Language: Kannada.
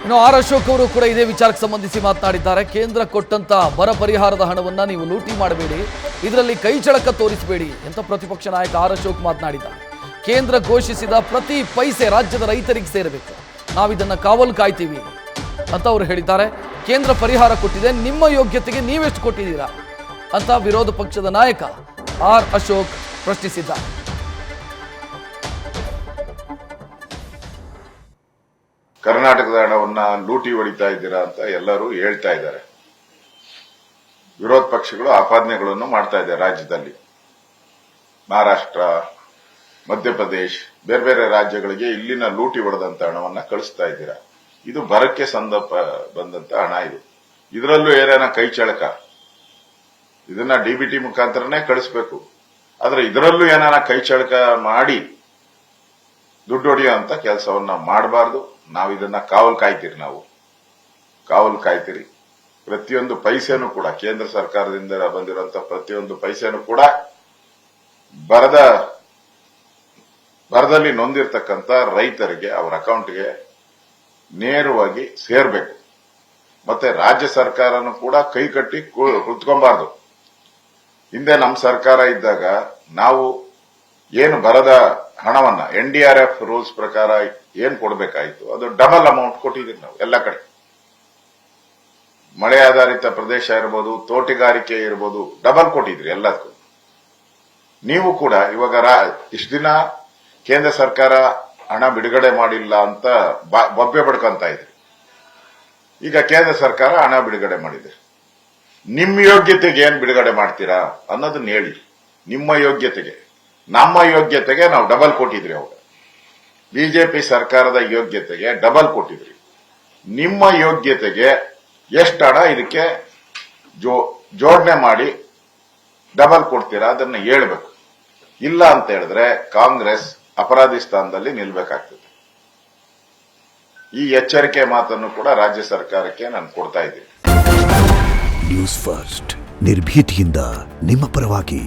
ಇನ್ನು ಆರ್ ಅಶೋಕ್ ಅವರು ಕೂಡ ಇದೇ ವಿಚಾರಕ್ಕೆ ಸಂಬಂಧಿಸಿ ಮಾತನಾಡಿದ್ದಾರೆ. ಕೇಂದ್ರ ಕೊಟ್ಟಂತ ಬರ ಪರಿಹಾರದ ಹಣವನ್ನ ನೀವು ಲೂಟಿ ಮಾಡಬೇಡಿ, ಇದರಲ್ಲಿ ಕೈ ಚಳಕ ತೋರಿಸಬೇಡಿ ಅಂತ ಪ್ರತಿಪಕ್ಷ ನಾಯಕ ಆರ್ ಅಶೋಕ್ ಮಾತನಾಡಿದ್ದಾರೆ. ಕೇಂದ್ರ ಘೋಷಿಸಿದ ಪ್ರತಿ ಪೈಸೆ ರಾಜ್ಯದ ರೈತರಿಗೆ ಸೇರಬೇಕು, ನಾವಿದನ್ನ ಕಾವಲು ಕಾಯ್ತೀವಿ ಅಂತ ಅವರು ಹೇಳಿದ್ದಾರೆ. ಕೇಂದ್ರ ಪರಿಹಾರ ಕೊಟ್ಟಿದೆ, ನಿಮ್ಮ ಯೋಗ್ಯತೆಗೆ ನೀವೆಷ್ಟು ಕೊಟ್ಟಿದ್ದೀರಾ ಅಂತ ವಿರೋಧ ಪಕ್ಷದ ನಾಯಕ ಆರ್ ಅಶೋಕ್ ಪ್ರಶ್ನಿಸಿದ್ದಾರೆ. ಕರ್ನಾಟಕದ ಹಣವನ್ನ ಲೂಟಿ ಹೊಡಿತಾ ಇದ್ದೀರಾ ಅಂತ ಎಲ್ಲರೂ ಹೇಳ್ತಾ ಇದ್ದಾರೆ. ವಿರೋಧ ಪಕ್ಷಗಳು ಆಪಾದನೆಗಳನ್ನು ಮಾಡ್ತಾ ಇದ್ದಾರೆ. ರಾಜ್ಯದಲ್ಲಿ ಮಹಾರಾಷ್ಟ್ರ, ಮಧ್ಯಪ್ರದೇಶ್, ಬೇರೆ ಬೇರೆ ರಾಜ್ಯಗಳಿಗೆ ಇಲ್ಲಿನ ಲೂಟಿ ಹೊಡೆದಂತ ಹಣವನ್ನ ಕಳಿಸ್ತಾ ಇದ್ದೀರಾ. ಇದು ಬರಕ್ಕೆ ಸಂದರ್ಭ ಬಂದಂತ ಹಣ. ಇದರಲ್ಲೂ ಏನೇನ ಕೈ ಚಳಕ, ಇದನ್ನ ಡಿಬಿಟಿ ಮುಖಾಂತರನೇ ಕಳಿಸ್ಬೇಕು. ಆದ್ರೆ ಇದರಲ್ಲೂ ಏನಾನ ಕೈ ಚಳಕ ಮಾಡಿ ದುಡ್ಡು ಹೊಡೆಯೋ ಅಂತ ಕೆಲಸವನ್ನ ಮಾಡಬಾರ್ದು. ನಾವು ಇದನ್ನ ಕಾವಲು ಕಾಯ್ತೀರಿ. ಪ್ರತಿಯೊಂದು ಪೈಸೆನೂ ಕೂಡ ಕೇಂದ್ರ ಸರ್ಕಾರದಿಂದ ಬಂದಿರುವಂತಹ ಪ್ರತಿಯೊಂದು ಪೈಸೆನೂ ಕೂಡ ಬರದಲ್ಲಿ ನೊಂದಿರ್ತಕ್ಕಂಥ ರೈತರಿಗೆ ಅವರ ಅಕೌಂಟ್ಗೆ ನೇರವಾಗಿ ಸೇರ್ಬೇಕು. ಮತ್ತೆ ರಾಜ್ಯ ಸರ್ಕಾರನು ಕೂಡ ಕೈ ಕಟ್ಟಿ ಕುತ್ಕೊಬಾರ್ದು. ಹಿಂದೆ ನಮ್ಮ ಸರ್ಕಾರ ಇದ್ದಾಗ ನಾವು ಏನು ಬರದ ಹಣವನ್ನ NDRF ರೂಲ್ಸ್ ಪ್ರಕಾರ ಏನ್ ಕೊಡಬೇಕಾಯಿತು ಅದು ಡಬಲ್ ಅಮೌಂಟ್ ಕೊಟ್ಟಿದ್ದೀವಿ ನಾವು ಎಲ್ಲ ಕಡೆ. ಮಳೆ ಆಧಾರಿತ ಪ್ರದೇಶ ಇರ್ಬೋದು, ತೋಟಗಾರಿಕೆ ಇರ್ಬೋದು, ಡಬಲ್ ಕೊಟ್ಟಿದ್ರಿ ಎಲ್ಲದಕ್ಕೂ. ನೀವು ಕೂಡ ಇವಾಗ ಇಷ್ಟು ದಿನ ಕೇಂದ್ರ ಸರ್ಕಾರ ಹಣ ಬಿಡುಗಡೆ ಮಾಡಿಲ್ಲ ಅಂತ ಬೊಬ್ಬೆ ಬಡ್ಕೊಂತ ಇದ್ರಿ. ಈಗ ಕೇಂದ್ರ ಸರ್ಕಾರ ಹಣ ಬಿಡುಗಡೆ ಮಾಡಿದೆ. ನಿಮ್ಮ ಯೋಗ್ಯತೆಗೆ ಏನ್ ಬಿಡುಗಡೆ ಮಾಡ್ತೀರಾ ಅನ್ನೋದನ್ನ ಹೇಳಿ. ನಿಮ್ಮ ಯೋಗ್ಯತೆಗೆ, ನಮ್ಮ ಯೋಗ್ಯತೆಗೆ ನಾವು ಡಬಲ್ ಕೊಟ್ಟಿದ್ರಿ. ಅವಾಗ ಬಿಜೆಪಿ ಸರ್ಕಾರದ ಯೋಗ್ಯತೆಗೆ ಡಬಲ್ ಕೊಟ್ಟಿದ್ರಿ. ನಿಮ್ಮ ಯೋಗ್ಯತೆಗೆ ಎಷ್ಟು ಹಣ ಇದಕ್ಕೆ ಜೋಡಣೆ ಮಾಡಿ ಡಬಲ್ ಕೊಡ್ತೀರಾ ಅದನ್ನ ಹೇಳ್ಬೇಕು. ಇಲ್ಲ ಅಂತ ಹೇಳಿದ್ರೆ ಕಾಂಗ್ರೆಸ್ ಅಪರಾಧಿ ಸ್ಥಾನದಲ್ಲಿ ನಿಲ್ಬೇಕಾಗ್ತದೆ. ಈ ಎಚ್ಚರಿಕೆ ಮಾತನ್ನು ಕೂಡ ರಾಜ್ಯ ಸರ್ಕಾರಕ್ಕೆ ನಾನು ಕೊಡ್ತಾ ಇದ್ದೀನಿ. ನ್ಯೂಸ್ ಫಸ್ಟ್ ನಿರ್ಭೀತಿಯಿಂದ ನಿಮ್ಮ ಪರವಾಗಿ.